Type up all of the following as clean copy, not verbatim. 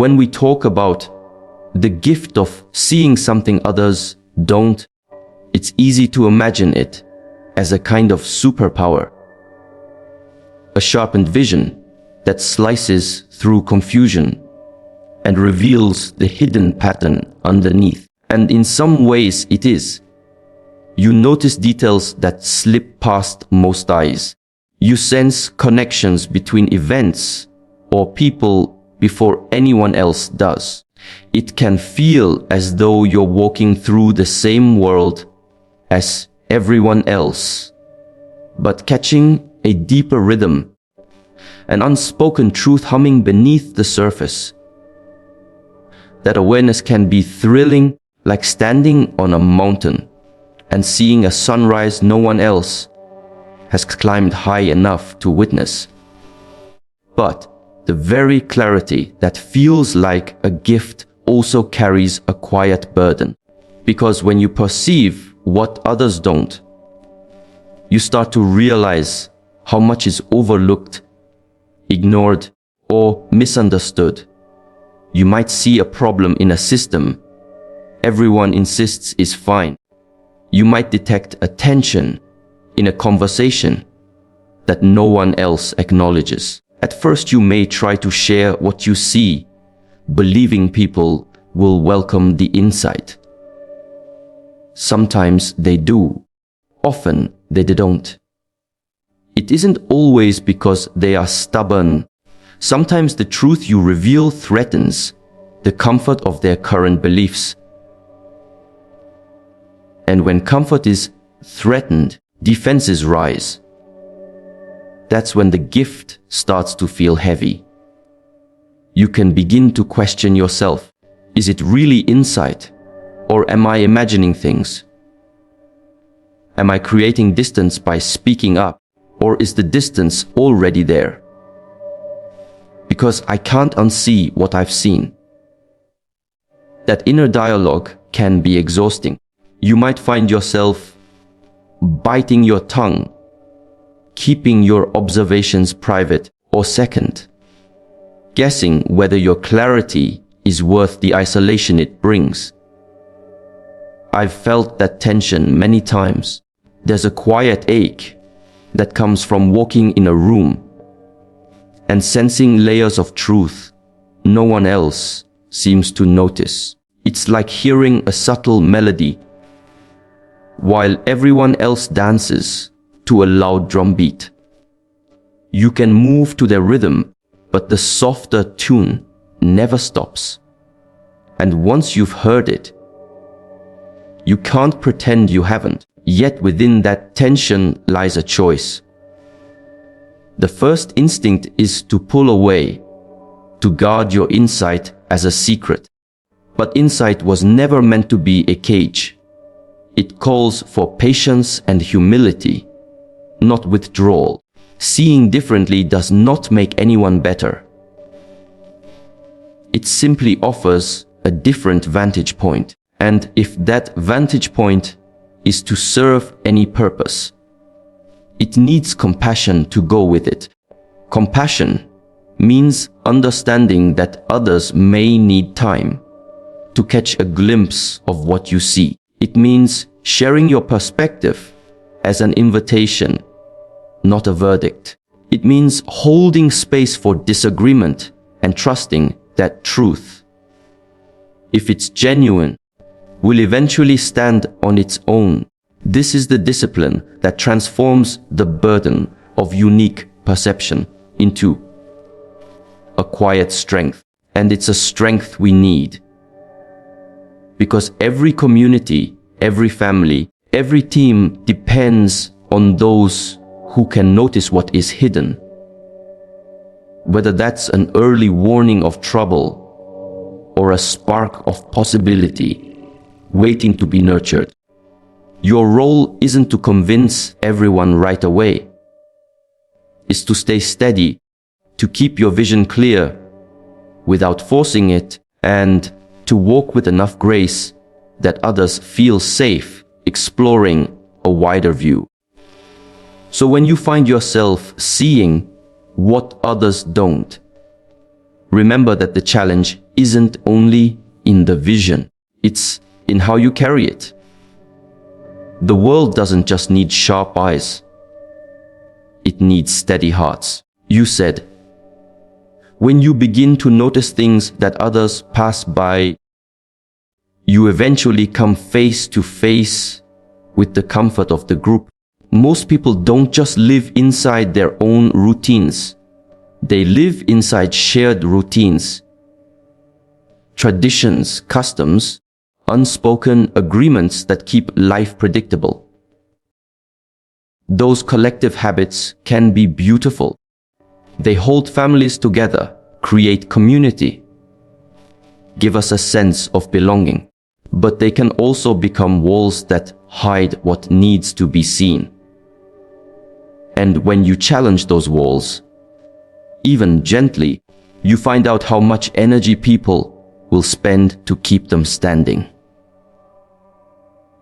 when we talk about the gift of seeing something others don't, it's easy to imagine it as a kind of superpower. A sharpened vision that slices through confusion and reveals the hidden pattern underneath. And in some ways it is. You notice details that slip past most eyes. You sense connections between events or people before anyone else does. It can feel as though you're walking through the same world as everyone else, but catching a deeper rhythm, an unspoken truth humming beneath the surface. That awareness can be thrilling, like standing on a mountain and seeing a sunrise no one else has climbed high enough to witness. But the very clarity that feels like a gift also carries a quiet burden. Because when you perceive what others don't, you start to realize how much is overlooked, ignored, or misunderstood. You might see a problem in a system everyone insists is fine. You might detect a tension in a conversation that no one else acknowledges. At first, you may try to share what you see, believing people will welcome the insight. Sometimes they do. Often they don't. It isn't always because they are stubborn. Sometimes the truth you reveal threatens the comfort of their current beliefs. And when comfort is threatened, defenses rise. That's when the gift starts to feel heavy. You can begin to question yourself. Is it really insight? Or am I imagining things? Am I creating distance by speaking up? Or is the distance already there? Because I can't unsee what I've seen. That inner dialogue can be exhausting. You might find yourself biting your tongue, keeping your observations private or second, guessing whether your clarity is worth the isolation it brings. I've felt that tension many times. There's a quiet ache that comes from walking in a room and sensing layers of truth no one else seems to notice. It's like hearing a subtle melody while everyone else dances to a loud drum beat. You can move to their rhythm, but the softer tune never stops. And once you've heard it, you can't pretend you haven't. Yet within that tension lies a choice. The first instinct is to pull away, to guard your insight as a secret. But insight was never meant to be a cage. It calls for patience and humility, not withdrawal. Seeing differently does not make anyone better. It simply offers a different vantage point. And if that vantage point is to serve any purpose, it needs compassion to go with it. Compassion means understanding that others may need time to catch a glimpse of what you see. It means sharing your perspective as an invitation, not a verdict. It means holding space for disagreement and trusting that truth, if it's genuine, will eventually stand on its own. This is the discipline that transforms the burden of unique perception into a quiet strength. And it's a strength we need. Because every community, every family, every team depends on those who can notice what is hidden. Whether that's an early warning of trouble or a spark of possibility waiting to be nurtured. Your role isn't to convince everyone right away. It's to stay steady, to keep your vision clear without forcing it, and to walk with enough grace that others feel safe exploring a wider view. So when you find yourself seeing what others don't, Remember that the challenge isn't only in the vision, it's in how you carry it. The world doesn't just need sharp eyes, it needs steady hearts. You said, when you begin to notice things that others pass by, you eventually come face to face with the comfort of the group. Most people don't just live inside their own routines. They live inside shared routines, traditions, customs, unspoken agreements that keep life predictable. Those collective habits can be beautiful. They hold families together, create community, give us a sense of belonging. But they can also become walls that hide what needs to be seen. And when you challenge those walls, even gently, you find out how much energy people will spend to keep them standing.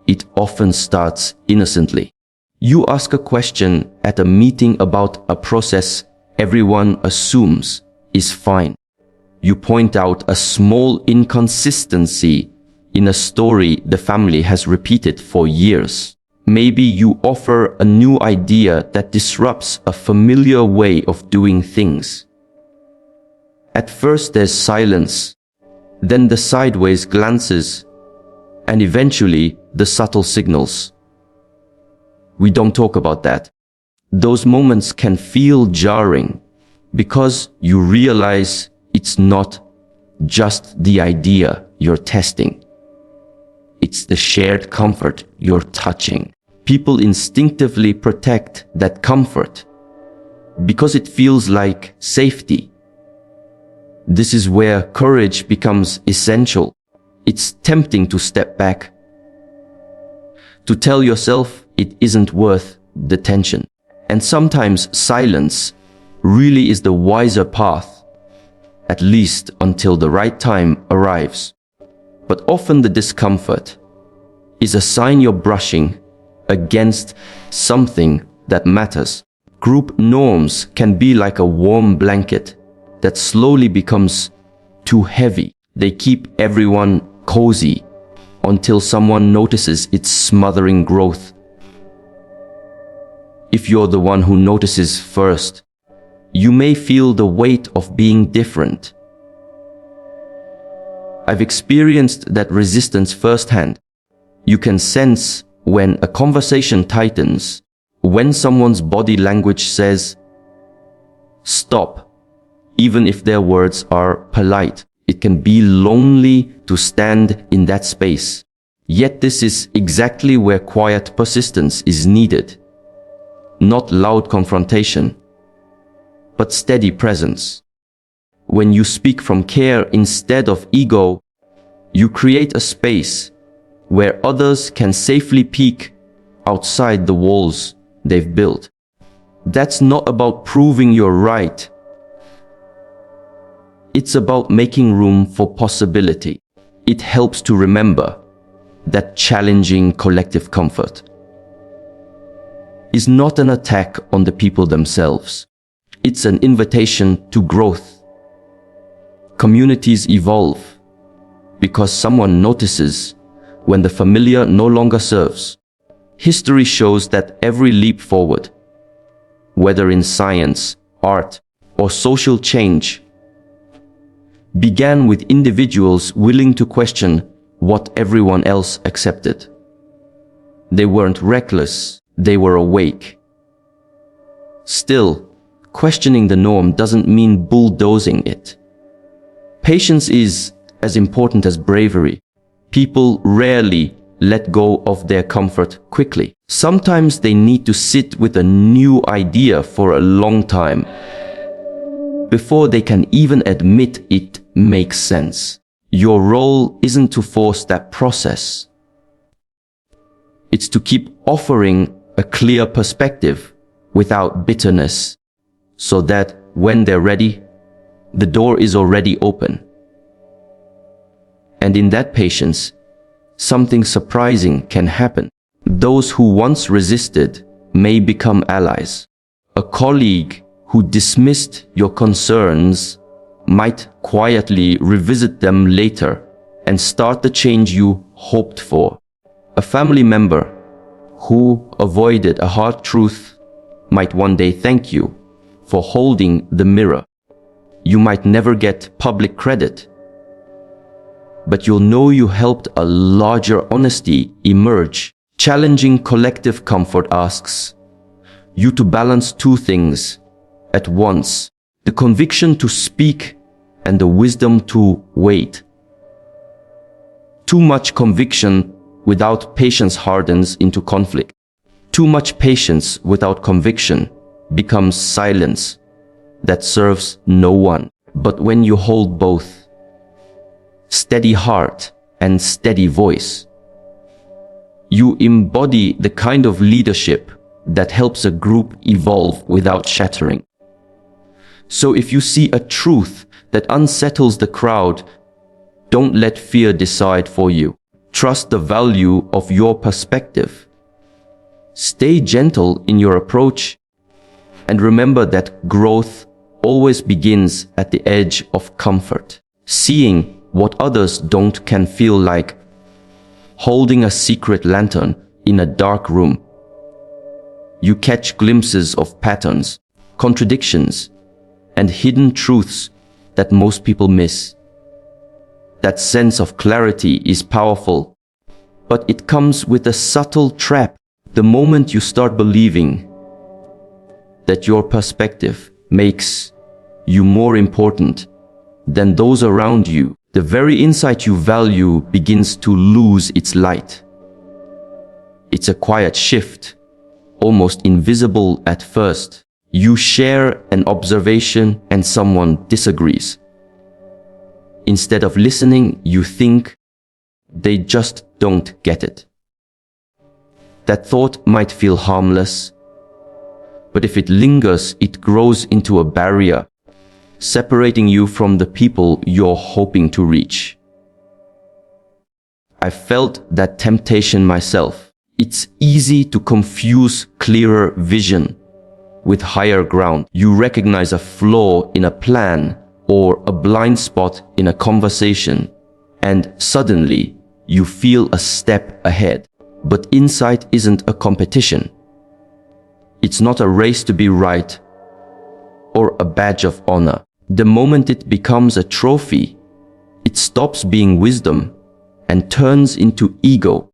It often starts innocently. You ask a question at a meeting about a process everyone assumes is fine. You point out a small inconsistency in a story the family has repeated for years. Maybe you offer a new idea that disrupts a familiar way of doing things. At first there's silence, then the sideways glances, and eventually the subtle signals. We don't talk about that. Those moments can feel jarring because you realize it's not just the idea you're testing. It's the shared comfort you're touching. People instinctively protect that comfort because it feels like safety. This is where courage becomes essential. It's tempting to step back, to tell yourself it isn't worth the tension. And sometimes silence really is the wiser path, at least until the right time arrives. But often the discomfort is a sign you're brushing against something that matters. Group norms can be like a warm blanket that slowly becomes too heavy. They keep everyone cozy until someone notices its smothering growth. If you're the one who notices first, you may feel the weight of being different. I've experienced that resistance firsthand. You can sense when a conversation tightens, when someone's body language says, stop, even if their words are polite. It can be lonely to stand in that space. Yet this is exactly where quiet persistence is needed. Not loud confrontation, but steady presence. When you speak from care instead of ego, you create a space where others can safely peek outside the walls they've built. That's not about proving you're right. It's about making room for possibility. It helps to remember that challenging collective comfort is not an attack on the people themselves. It's an invitation to growth. Communities evolve because someone notices when the familiar no longer serves. History shows that every leap forward, whether in science, art, or social change, began with individuals willing to question what everyone else accepted. They weren't reckless, they were awake. Still, questioning the norm doesn't mean bulldozing it. Patience is as important as bravery. People rarely let go of their comfort quickly. Sometimes they need to sit with a new idea for a long time before they can even admit it makes sense. Your role isn't to force that process. It's to keep offering a clear perspective without bitterness, so that when they're ready, the door is already open. And in that patience, something surprising can happen. Those who once resisted may become allies. A colleague who dismissed your concerns might quietly revisit them later and start the change you hoped for. A family member who avoided a hard truth might one day thank you for holding the mirror. You might never get public credit, but you'll know you helped a larger honesty emerge. Challenging collective comfort asks you to balance two things at once: the conviction to speak and the wisdom to wait. Too much conviction without patience hardens into conflict. Too much patience without conviction becomes silence that serves no one. But when you hold both, steady heart and steady voice, you embody the kind of leadership that helps a group evolve without shattering. So if you see a truth that unsettles the crowd, don't let fear decide for you. Trust the value of your perspective. Stay gentle in your approach, and remember that growth always begins at the edge of comfort. Seeing what others don't can feel like holding a secret lantern in a dark room. You catch glimpses of patterns, contradictions, and hidden truths that most people miss. That sense of clarity is powerful, but it comes with a subtle trap. The moment you start believing that your perspective makes you more important than those around you, the very insight you value begins to lose its light. It's a quiet shift, almost invisible at first. You share an observation and someone disagrees. Instead of listening, you think they just don't get it. That thought might feel harmless, but if it lingers, it grows into a barrier, separating you from the people you're hoping to reach. I felt that temptation myself. It's easy to confuse clearer vision with higher ground. You recognize a flaw in a plan or a blind spot in a conversation, and suddenly you feel a step ahead. But insight isn't a competition. It's not a race to be right or a badge of honor. The moment it becomes a trophy, it stops being wisdom and turns into ego.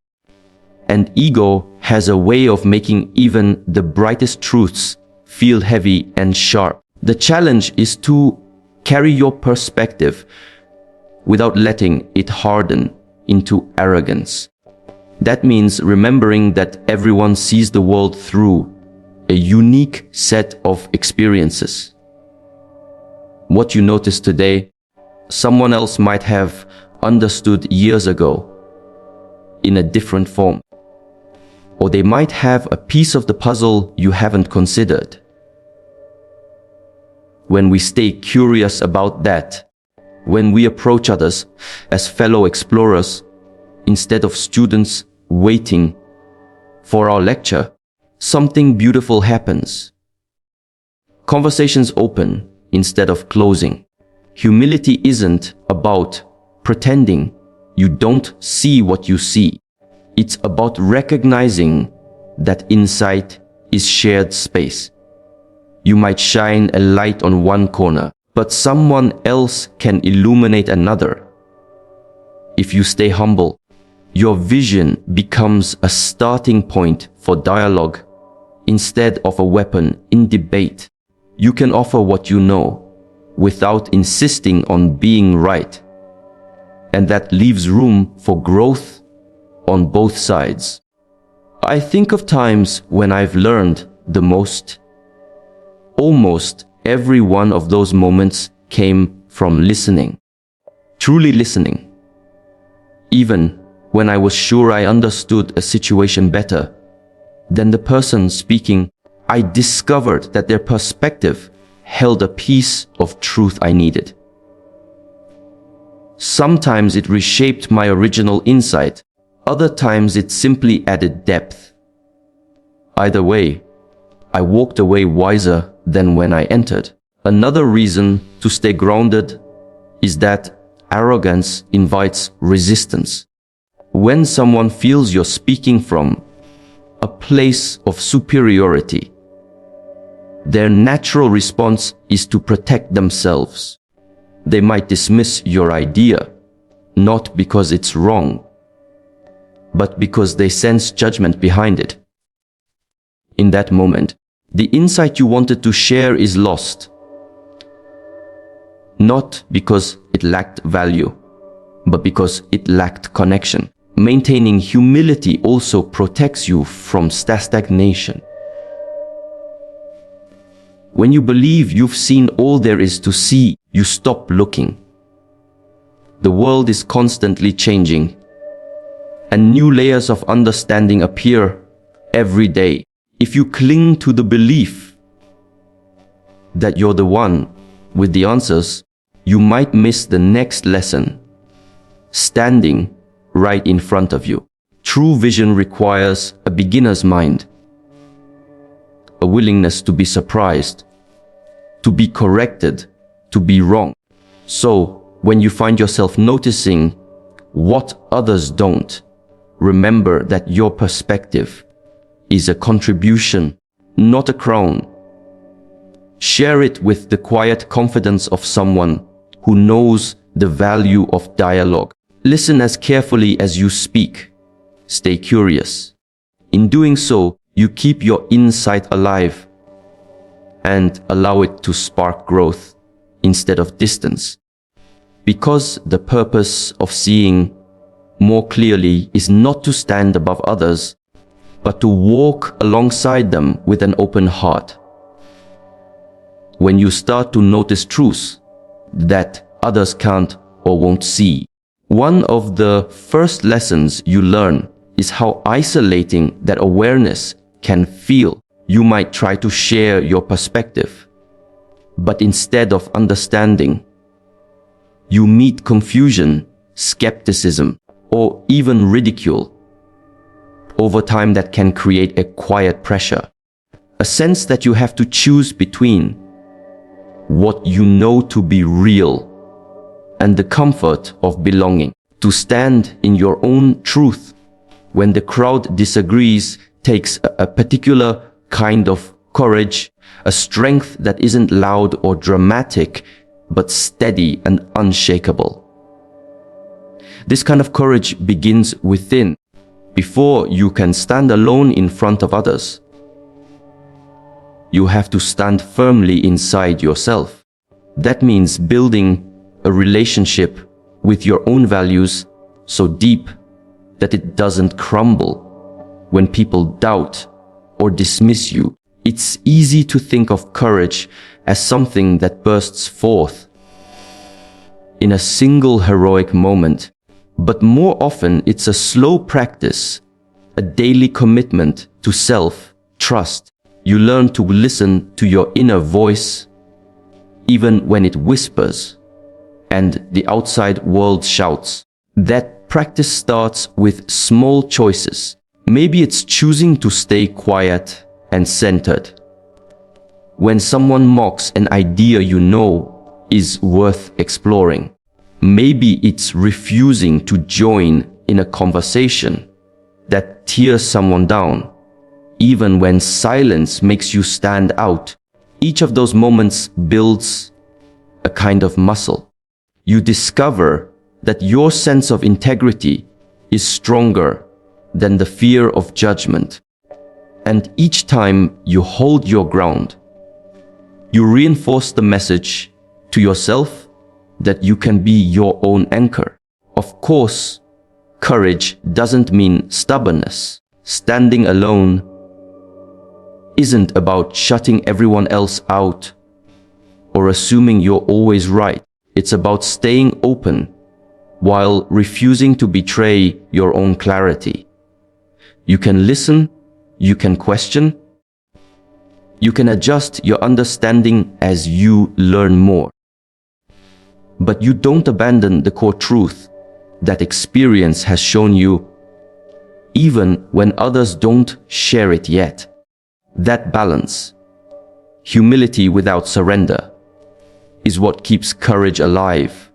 And ego has a way of making even the brightest truths feel heavy and sharp. The challenge is to carry your perspective without letting it harden into arrogance. That means remembering that everyone sees the world through a unique set of experiences. What you notice today, someone else might have understood years ago in a different form. Or they might have a piece of the puzzle you haven't considered. When we stay curious about that, when we approach others as fellow explorers instead of students waiting for our lecture, something beautiful happens. Conversations open instead of closing. Humility isn't about pretending you don't see what you see. It's about recognizing that insight is shared space. You might shine a light on one corner, but someone else can illuminate another. If you stay humble, your vision becomes a starting point for dialogue instead of a weapon in debate. You can offer what you know without insisting on being right, and that leaves room for growth on both sides. I think of times when I've learned the most. Almost every one of those moments came from listening, truly listening. Even when I was sure I understood a situation better than the person speaking, I discovered that their perspective held a piece of truth I needed. Sometimes it reshaped my original insight. Other times it simply added depth. Either way, I walked away wiser than when I entered. Another reason to stay grounded is that arrogance invites resistance. When someone feels you're speaking from a place of superiority, their natural response is to protect themselves. They might dismiss your idea, not because it's wrong, but because they sense judgment behind it. In that moment, the insight you wanted to share is lost. Not because it lacked value, but because it lacked connection. Maintaining humility also protects you from stagnation. When you believe you've seen all there is to see, you stop looking. The world is constantly changing, and new layers of understanding appear every day. If you cling to the belief that you're the one with the answers, you might miss the next lesson standing right in front of you. True vision requires a beginner's mind, a willingness to be surprised, to be corrected, to be wrong. So, when you find yourself noticing what others don't, remember that your perspective is a contribution, not a crown. Share it with the quiet confidence of someone who knows the value of dialogue. Listen as carefully as you speak. Stay curious. In doing so, you keep your insight alive and allow it to spark growth instead of distance. Because the purpose of seeing more clearly is not to stand above others, but to walk alongside them with an open heart. When you start to notice truths that others can't or won't see, one of the first lessons you learn is how isolating that awareness can feel. You might try to share your perspective, but instead of understanding, you meet confusion, skepticism, or even ridicule. Over time, that can create a quiet pressure, a sense that you have to choose between what you know to be real and the comfort of belonging. To stand in your own truth when the crowd disagrees takes a particular kind of courage, a strength that isn't loud or dramatic, but steady and unshakable. This kind of courage begins within. Before you can stand alone in front of others, you have to stand firmly inside yourself. That means building a relationship with your own values so deep that it doesn't crumble when people doubt or dismiss you. It's easy to think of courage as something that bursts forth in a single heroic moment, but more often it's a slow practice, a daily commitment to self-trust. You learn to listen to your inner voice even when it whispers and the outside world shouts. That practice starts with small choices. Maybe it's choosing to stay quiet and centered when someone mocks an idea you know is worth exploring. Maybe it's refusing to join in a conversation that tears someone down, even when silence makes you stand out. Each of those moments builds a kind of muscle. You discover that your sense of integrity is stronger than the fear of judgment. And each time you hold your ground, you reinforce the message to yourself that you can be your own anchor. Of course, courage doesn't mean stubbornness. Standing alone isn't about shutting everyone else out or assuming you're always right. It's about staying open while refusing to betray your own clarity. You can listen, you can question, you can adjust your understanding as you learn more. But you don't abandon the core truth that experience has shown you, even when others don't share it yet. That balance, humility without surrender, is what keeps courage alive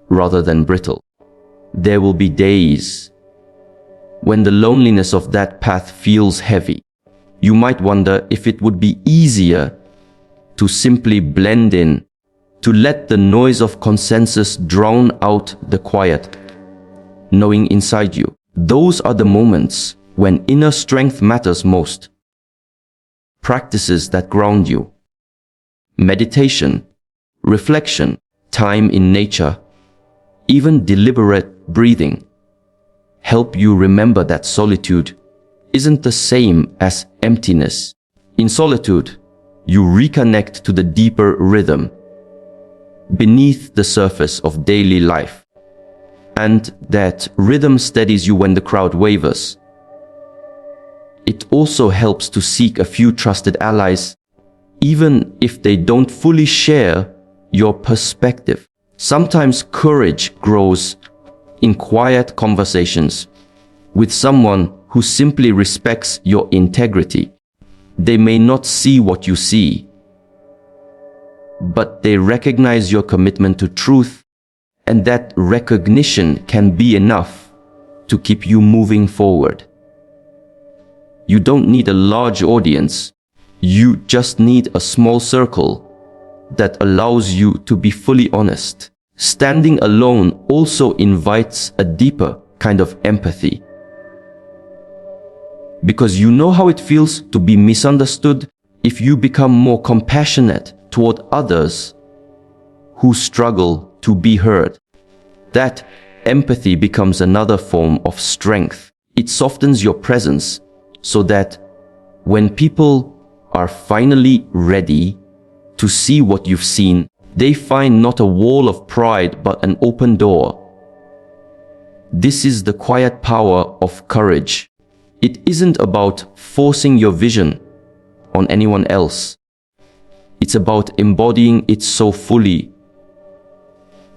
rather than brittle. There will be days when the loneliness of that path feels heavy. You might wonder if it would be easier to simply blend in, to let the noise of consensus drown out the quiet, knowing inside you. Those are the moments when inner strength matters most. Practices that ground you. Meditation, reflection, time in nature, even deliberate breathing help you remember that solitude isn't the same as emptiness. In solitude, you reconnect to the deeper rhythm beneath the surface of daily life, and that rhythm steadies you when the crowd wavers. It also helps to seek a few trusted allies, even if they don't fully share your perspective. Sometimes courage grows in quiet conversations with someone who simply respects your integrity. They may not see what you see, but they recognize your commitment to truth, and that recognition can be enough to keep you moving forward. You don't need a large audience. You just need a small circle that allows you to be fully honest. Standing alone also invites a deeper kind of empathy, because you know how it feels to be misunderstood. If you become more compassionate toward others who struggle to be heard, that empathy becomes another form of strength. It softens your presence so that when people are finally ready to see what you've seen, they find not a wall of pride but an open door. This is the quiet power of courage. It isn't about forcing your vision on anyone else. It's about embodying it so fully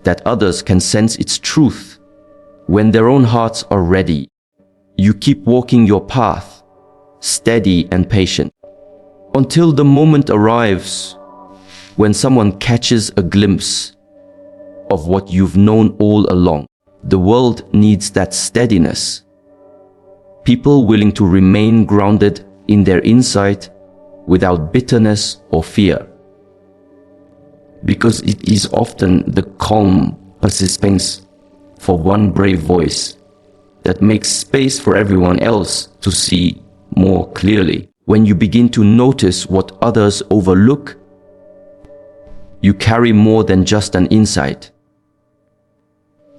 that others can sense its truth when their own hearts are ready. You keep walking your path, steady and patient, until the moment arrives when someone catches a glimpse of what you've known all along. The world needs that steadiness. People willing to remain grounded in their insight without bitterness or fear. Because it is often the calm persistence for one brave voice that makes space for everyone else to see more clearly. When you begin to notice what others overlook, you carry more than just an insight.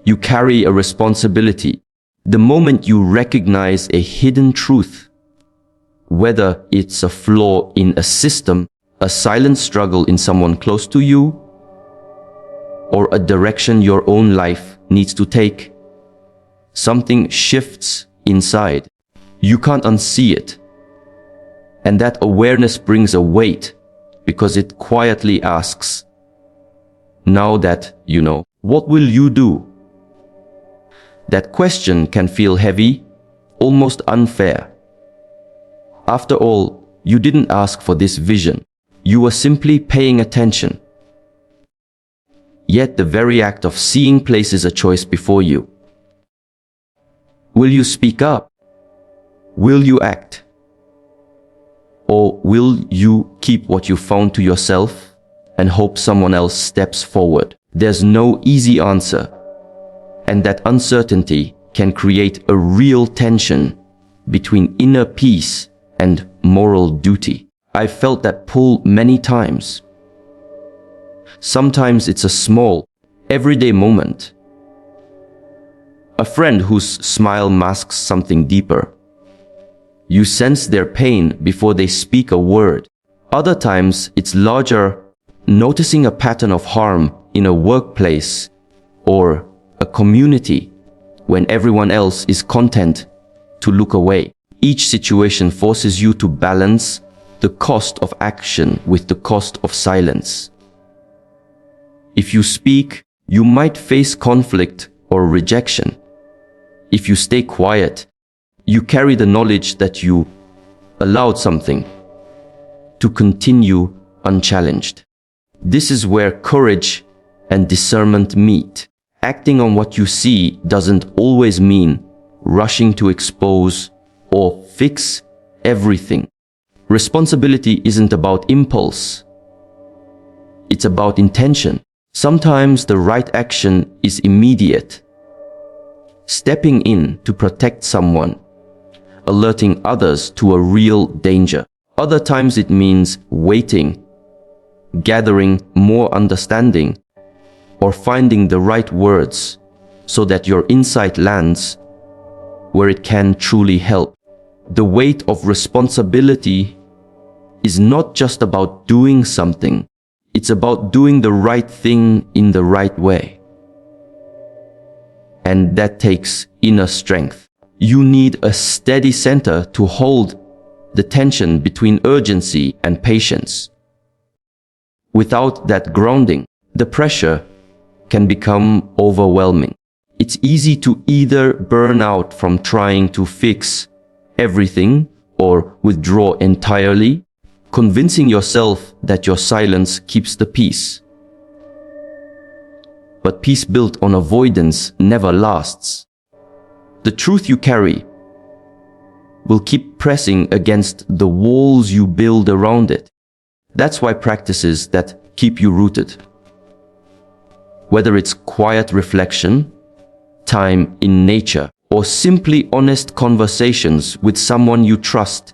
You carry a responsibility. The moment you recognize a hidden truth, whether it's a flaw in a system, a silent struggle in someone close to you, or a direction your own life needs to take, something shifts inside. You can't unsee it. And that awareness brings a weight, because it quietly asks, now that you know, what will you do? That question can feel heavy, almost unfair. After all, you didn't ask for this vision. You were simply paying attention. Yet the very act of seeing places a choice before you. Will you speak up? Will you act? Or will you keep what you found to yourself and hope someone else steps forward? There's no easy answer, and that uncertainty can create a real tension between inner peace and moral duty. I've felt that pull many times. Sometimes it's a small, everyday moment. A friend whose smile masks something deeper. You sense their pain before they speak a word. Other times it's larger, noticing a pattern of harm in a workplace or a community when everyone else is content to look away. Each situation forces you to balance the cost of action with the cost of silence. If you speak, you might face conflict or rejection. If you stay quiet, you carry the knowledge that you allowed something to continue unchallenged. This is where courage and discernment meet. Acting on what you see doesn't always mean rushing to expose or fix everything. Responsibility isn't about impulse. It's about intention. Sometimes the right action is immediate. Stepping in to protect someone, alerting others to a real danger. Other times it means waiting, gathering more understanding, or finding the right words so that your insight lands where it can truly help. The weight of responsibility is not just about doing something, it's about doing the right thing in the right way. And that takes inner strength. You need a steady center to hold the tension between urgency and patience. Without that grounding, the pressure can become overwhelming. It's easy to either burn out from trying to fix everything or withdraw entirely, convincing yourself that your silence keeps the peace. But peace built on avoidance never lasts. The truth you carry will keep pressing against the walls you build around it. That's why practices that keep you rooted, whether it's quiet reflection, time in nature, or simply honest conversations with someone you trust,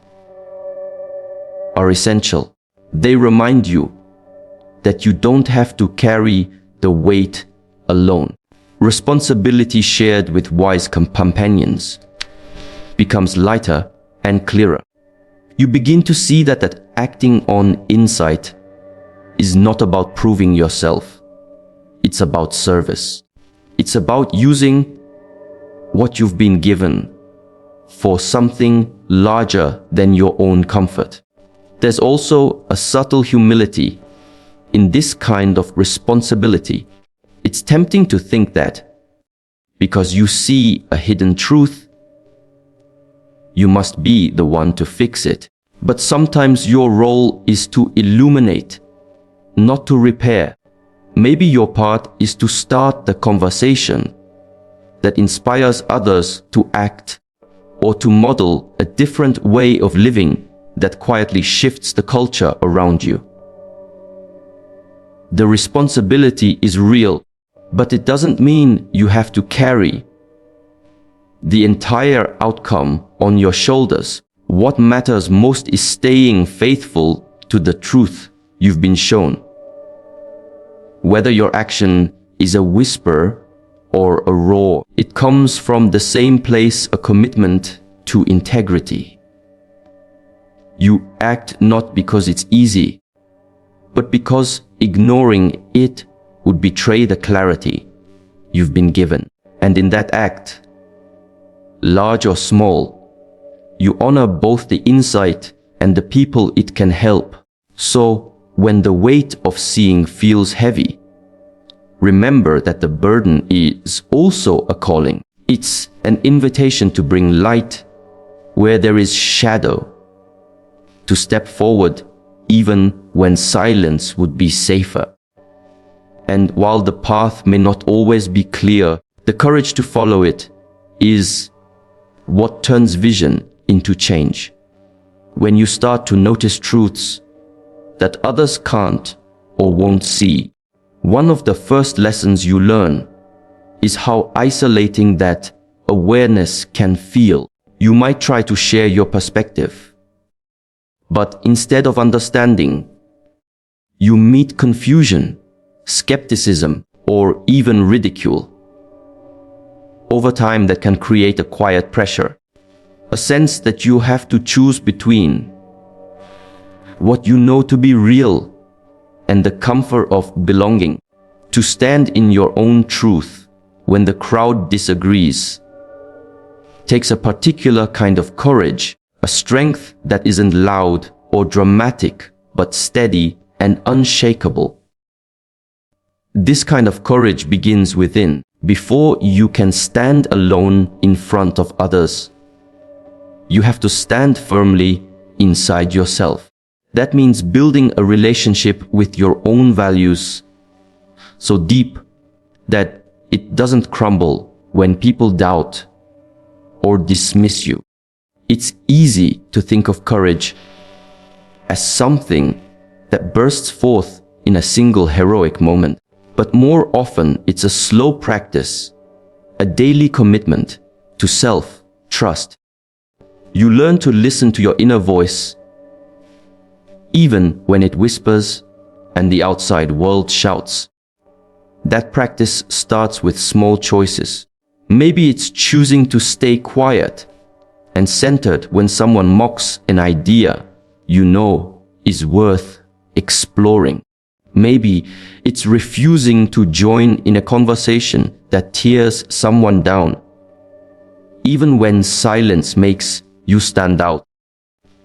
are essential. They remind you that you don't have to carry the weight alone. Responsibility shared with wise companions becomes lighter and clearer. You begin to see that acting on insight is not about proving yourself. It's about service. It's about using what you've been given for something larger than your own comfort. There's also a subtle humility in this kind of responsibility. It's tempting to think that because you see a hidden truth, you must be the one to fix it. But sometimes your role is to illuminate, not to repair. Maybe your part is to start the conversation that inspires others to act, or to model a different way of living that quietly shifts the culture around you. The responsibility is real, but it doesn't mean you have to carry the entire outcome on your shoulders. What matters most is staying faithful to the truth you've been shown. Whether your action is a whisper or a roar, it comes from the same place, a commitment to integrity. You act not because it's easy, but because ignoring it would betray the clarity you've been given. And in that act, large or small, you honor both the insight and the people it can help. So, when the weight of seeing feels heavy, remember that the burden is also a calling. It's an invitation to bring light where there is shadow, to step forward even when silence would be safer. And while the path may not always be clear, the courage to follow it is what turns vision into change. When you start to notice truths that others can't or won't see, one of the first lessons you learn is how isolating that awareness can feel. You might try to share your perspective, but instead of understanding, you meet confusion, skepticism, or even ridicule. Over time, that can create a quiet pressure, a sense that you have to choose between what you know to be real and the comfort of belonging. To stand in your own truth when the crowd disagrees takes a particular kind of courage, a strength that isn't loud or dramatic, but steady and unshakable. This kind of courage begins within. Before you can stand alone in front of others, you have to stand firmly inside yourself. That means building a relationship with your own values so deep that It doesn't crumble when people doubt or dismiss you. It's easy to think of courage as something that bursts forth in a single heroic moment. But more often, it's a slow practice, a daily commitment to self-trust. You learn to listen to your inner voice, even when it whispers and the outside world shouts. That practice starts with small choices. Maybe it's choosing to stay quiet and centered when someone mocks an idea you know is worth exploring. Maybe it's refusing to join in a conversation that tears someone down, even when silence makes you stand out.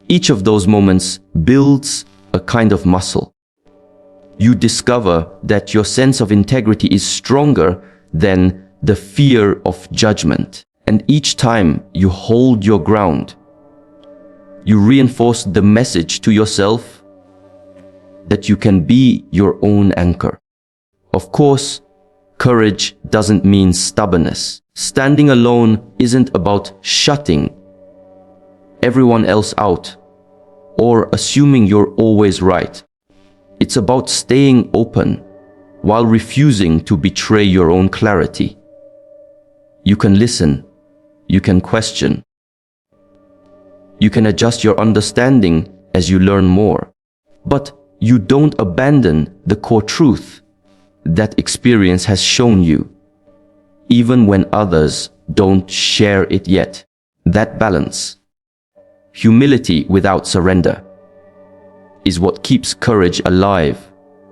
Each of those moments builds a kind of muscle. You discover that your sense of integrity is stronger than the fear of judgment. And each time you hold your ground, you reinforce the message to yourself that you can be your own anchor. Of course, courage doesn't mean stubbornness. Standing alone isn't about shutting everyone else out or assuming you're always right. It's about staying open while refusing to betray your own clarity. You can listen, you can question, you can adjust your understanding as you learn more, but you don't abandon the core truth that experience has shown you, even when others don't share it yet. That balance, humility without surrender, is what keeps courage alive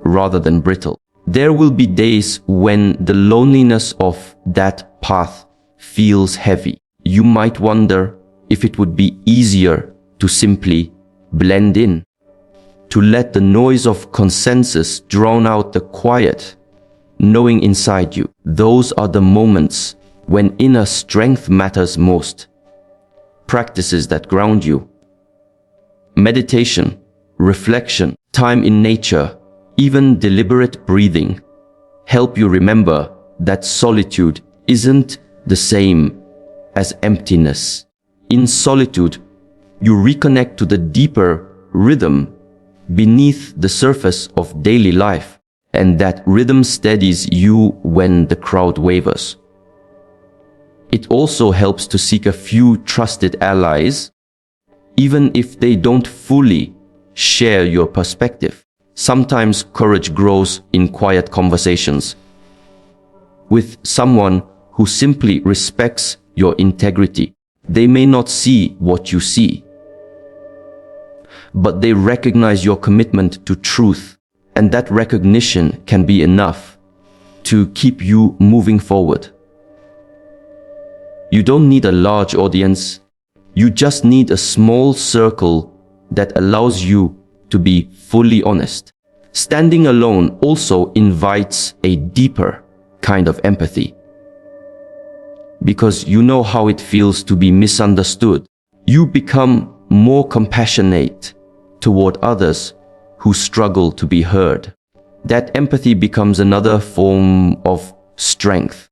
rather than brittle. There will be days when the loneliness of that path feels heavy. You might wonder if it would be easier to simply blend in, to let the noise of consensus drown out the quiet knowing inside you. Those are the moments when inner strength matters most. Practices that ground you, meditation, reflection, time in nature, even deliberate breathing, help you remember that solitude isn't the same as emptiness. In solitude, you reconnect to the deeper rhythm beneath the surface of daily life, and that rhythm steadies you when the crowd wavers. It also helps to seek a few trusted allies, even if they don't fully share your perspective. Sometimes courage grows in quiet conversations with someone who simply respects your integrity. They may not see what you see, but they recognize your commitment to truth, and that recognition can be enough to keep you moving forward. You don't need a large audience, you just need a small circle that allows you to be fully honest. Standing alone also invites a deeper kind of empathy, because you know how it feels to be misunderstood. You become more compassionate toward others who struggle to be heard. That empathy becomes another form of strength.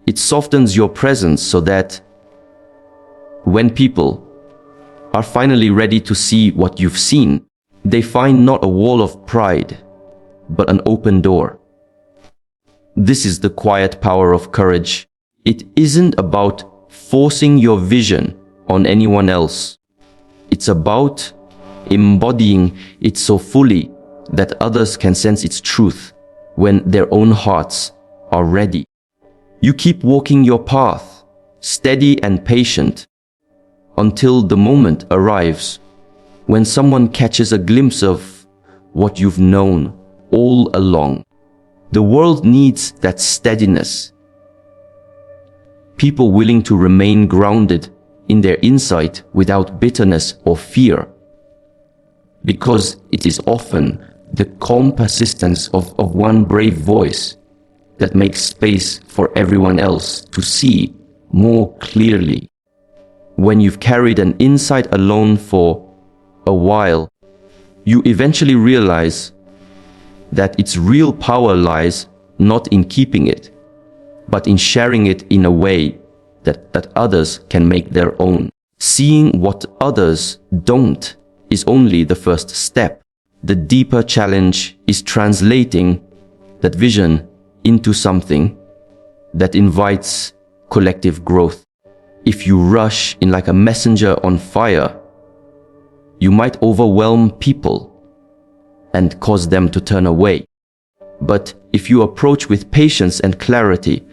It softens your presence so that when people are finally ready to see what you've seen, they find not a wall of pride, but an open door. This is the quiet power of courage. It isn't about forcing your vision on anyone else. It's about embodying it so fully that others can sense its truth when their own hearts are ready. You keep walking your path, steady and patient, until the moment arrives when someone catches a glimpse of what you've known all along. The world needs that steadiness. People willing to remain grounded in their insight without bitterness or fear, because it is often the calm persistence of one brave voice that makes space for everyone else to see more clearly. When you've carried an insight alone for a while, you eventually realize that its real power lies not in keeping it, but in sharing it in a way that others can make their own. Seeing what others don't is only the first step. The deeper challenge is translating that vision into something that invites collective growth. If you rush in like a messenger on fire, you might overwhelm people and cause them to turn away. But if you approach with patience and clarity,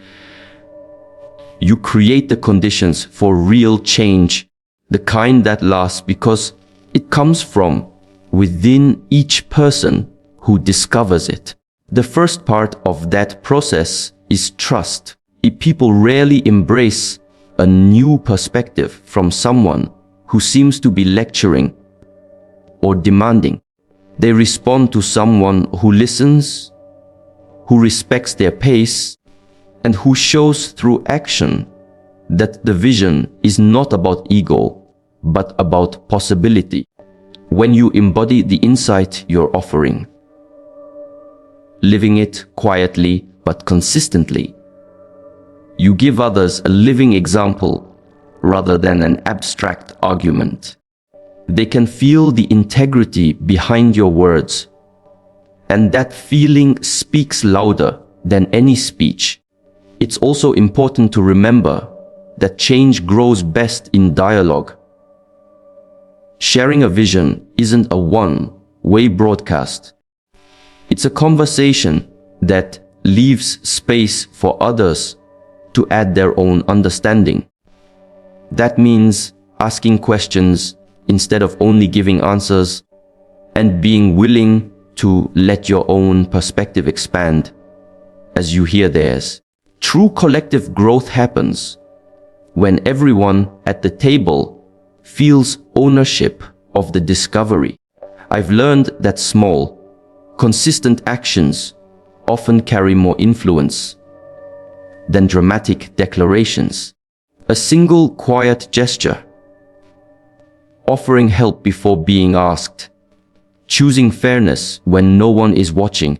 you create the conditions for real change, the kind that lasts because it comes from within each person who discovers it. The first part of that process is trust. If people rarely embrace a new perspective from someone who seems to be lecturing or demanding. They respond to someone who listens, who respects their pace, and who shows through action that the vision is not about ego, but about possibility. When you embody the insight you're offering, living it quietly but consistently, you give others a living example rather than an abstract argument. They can feel the integrity behind your words, and that feeling speaks louder than any speech. It's also important to remember that change grows best in dialogue. Sharing a vision isn't a one-way broadcast. It's a conversation that leaves space for others to add their own understanding. That means asking questions instead of only giving answers, and being willing to let your own perspective expand as you hear theirs. True collective growth happens when everyone at the table feels ownership of the discovery. I've learned that small, consistent actions often carry more influence than dramatic declarations. A single quiet gesture, offering help before being asked, choosing fairness when no one is watching,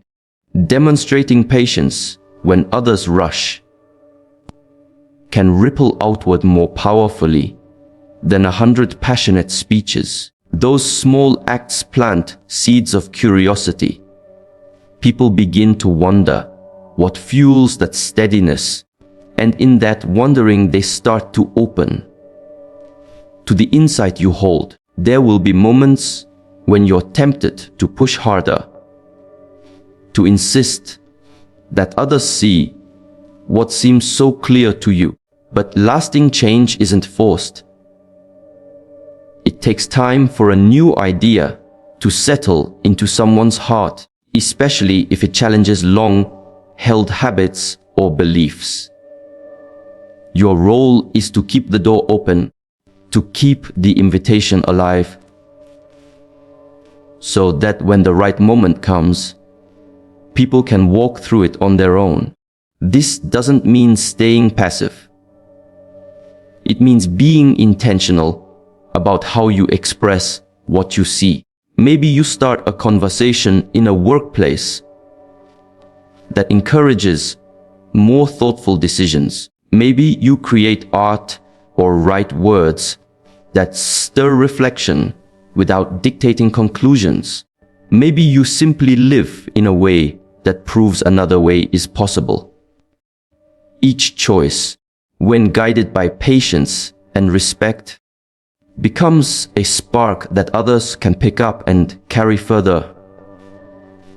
demonstrating patience when others rush, can ripple outward more powerfully than 100 passionate speeches. Those small acts plant seeds of curiosity. People begin to wonder what fuels that steadiness, and in that wondering they start to open to the insight you hold. There will be moments when you're tempted to push harder, to insist that others see what seems so clear to you. But lasting change isn't forced. It takes time for a new idea to settle into someone's heart, especially if it challenges long-held habits or beliefs. Your role is to keep the door open, to keep the invitation alive, so that when the right moment comes, people can walk through it on their own. This doesn't mean staying passive. It means being intentional about how you express what you see. Maybe you start a conversation in a workplace that encourages more thoughtful decisions. Maybe you create art or write words that stir reflection without dictating conclusions. Maybe you simply live in a way that proves another way is possible. Each choice, when guided by patience and respect, becomes a spark that others can pick up and carry further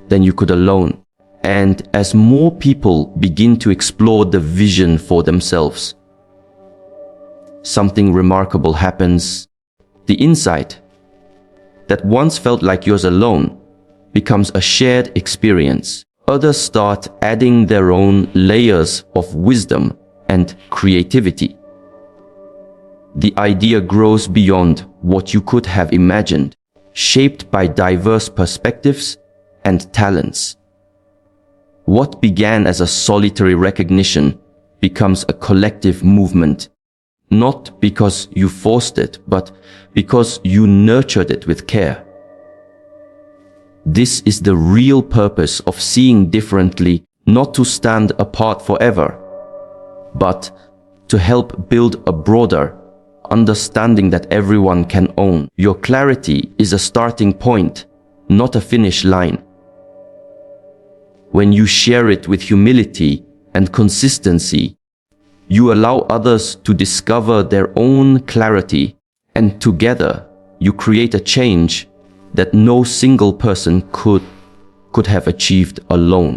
than you could alone. And as more people begin to explore the vision for themselves, something remarkable happens. The insight that once felt like yours alone becomes a shared experience. Others start adding their own layers of wisdom and creativity. The idea grows beyond what you could have imagined, shaped by diverse perspectives and talents. What began as a solitary recognition becomes a collective movement, not because you forced it, but because you nurtured it with care. This is the real purpose of seeing differently, not to stand apart forever, but to help build a broader understanding that everyone can own. Your clarity is a starting point, not a finish line. When you share it with humility and consistency, you allow others to discover their own clarity, and together you create a change that no single person could have achieved alone.